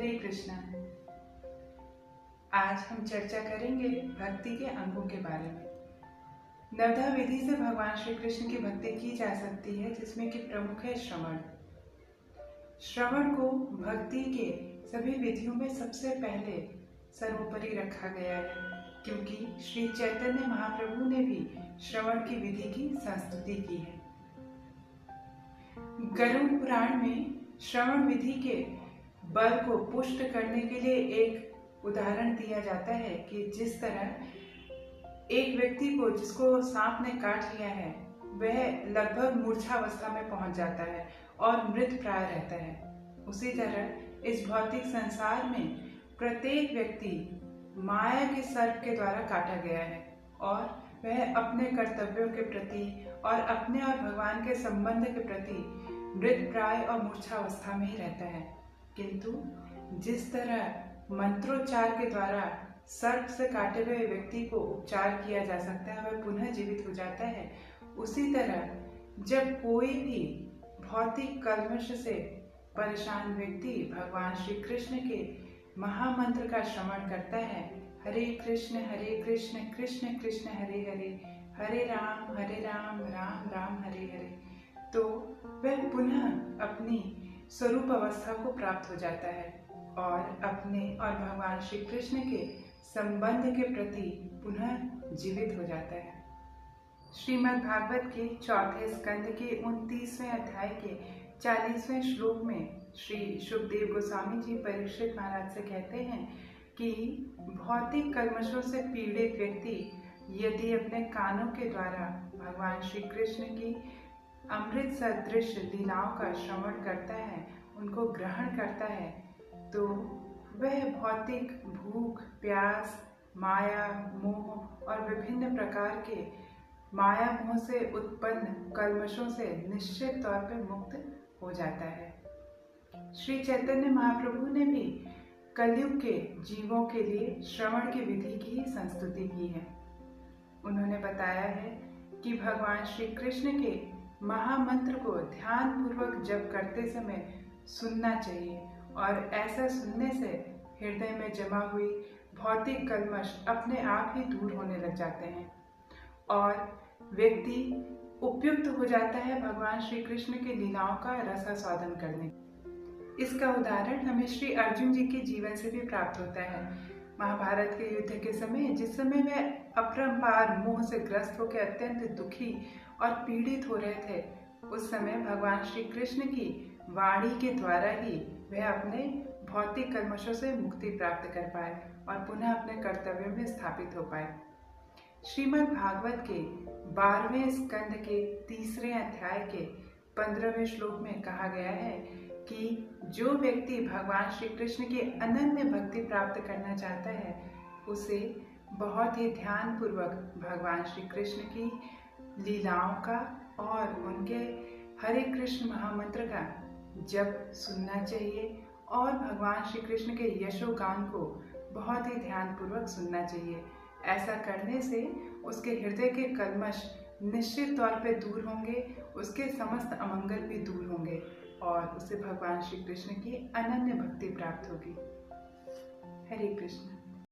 हरे कृष्णा। आज हम चर्चा करेंगे भक्ति के अंगों के बारे में। नवधा विधि से भगवान श्री कृष्ण की भक्ति की जा सकती है, जिसमें कि प्रमुख है श्रवण। श्रवण को भक्ति के सभी विधियों में सबसे पहले सर्वोपरि रखा गया है, क्योंकि श्री चैतन्य महाप्रभु ने भी श्रवण की विधि की संस्तुति की है। गरुड़ पुराण में श्रवण विधि के बल को पुष्ट करने के लिए एक उदाहरण दिया जाता है कि जिस तरह एक व्यक्ति को जिसको सांप ने काट लिया है, वह लगभग मूर्छावस्था में पहुंच जाता है और मृत प्राय रहता है, उसी तरह इस भौतिक संसार में प्रत्येक व्यक्ति माया के सर्प के द्वारा काटा गया है और वह अपने कर्तव्यों के प्रति और अपने और भगवान के संबंध के प्रति मृत प्राय और मूर्छावस्था में ही रहता है। किंतु जिस तरह मंत्रोच्चार के द्वारा सर्प से काटे हुए व्यक्ति को उपचार किया जा सकता है, वह पुनः जीवित हो जाता है, उसी तरह जब कोई भी भौतिक कल्मश से परेशान व्यक्ति भगवान श्री कृष्ण के महामंत्र का श्रवण करता है, हरे कृष्ण कृष्ण कृष्ण हरे हरे, हरे राम राम राम हरे हरे, तो वह पुनः अपनी स्वरूप अवस्था को प्राप्त हो जाता है और अपने और भगवान श्री कृष्ण के संबंध के प्रति पुनः जीवित हो जाता है। श्रीमद् भागवत के चौथे स्कंद के 29वें अध्याय के 40वें श्लोक में श्री शुकदेव गोस्वामी जी परीक्षित महाराज से कहते हैं कि भौतिक कल्मशों से पीड़ित व्यक्ति यदि अपने कानों के द्वारा भगवान श्री कृष्ण की अमृत सदृश लीलाओं का श्रवण करता है, उनको ग्रहण करता है, तो वह भौतिक भूख, प्यास, माया, मोह और विभिन्न प्रकार के माया मोह से उत्पन्न कल्मशों से निश्चित तौर पर मुक्त हो जाता है। श्री चैतन्य महाप्रभु ने भी कलयुग के जीवों के लिए श्रवण की विधि की संस्तुति की है। उन्होंने बताया है कि भगवान श्री कृष्ण के महामंत्र को ध्यान पूर्वक जप करते समय सुनना चाहिए और ऐसा सुनने से हृदय में जमा हुई भौतिक कल्मश अपने आप ही दूर होने लग जाते हैं और व्यक्ति उपयुक्त हो जाता है भगवान श्री कृष्ण के लीलाओं का रसास्वादन करने। इसका उदाहरण हमें श्री अर्जुन जी के जीवन से भी प्राप्त होता है। महाभारत के युद्ध के समय जिस समय वे अपरंपार मोह से ग्रस्त होकर अत्यंत दुखी और पीड़ित हो रहे थे, उस समय भगवान श्री कृष्ण की वाणी के द्वारा ही वह अपने भौतिक कल्मशों से मुक्ति प्राप्त कर पाए और पुनः अपने कर्तव्यों में स्थापित हो पाए। श्रीमद् भागवत के 12वें स्कंद के 3 अध्याय के 15वें श्लोक में कहा गया है कि जो व्यक्ति भगवान श्री कृष्ण की अनन्य भक्ति प्राप्त करना चाहता है, उसे बहुत ही ध्यान पूर्वक भगवान श्री कृष्ण की लीलाओं का और उनके हरे कृष्ण महामंत्र का जप सुनना चाहिए और भगवान श्री कृष्ण के यशोगान को बहुत ही ध्यान पूर्वक सुनना चाहिए। ऐसा करने से उसके हृदय के कल्मश निश्चित तौर पे दूर होंगे, उसके समस्त अमंगल भी दूर होंगे और उसे भगवान श्री कृष्ण की अनन्य भक्ति प्राप्त होगी। हरे कृष्ण।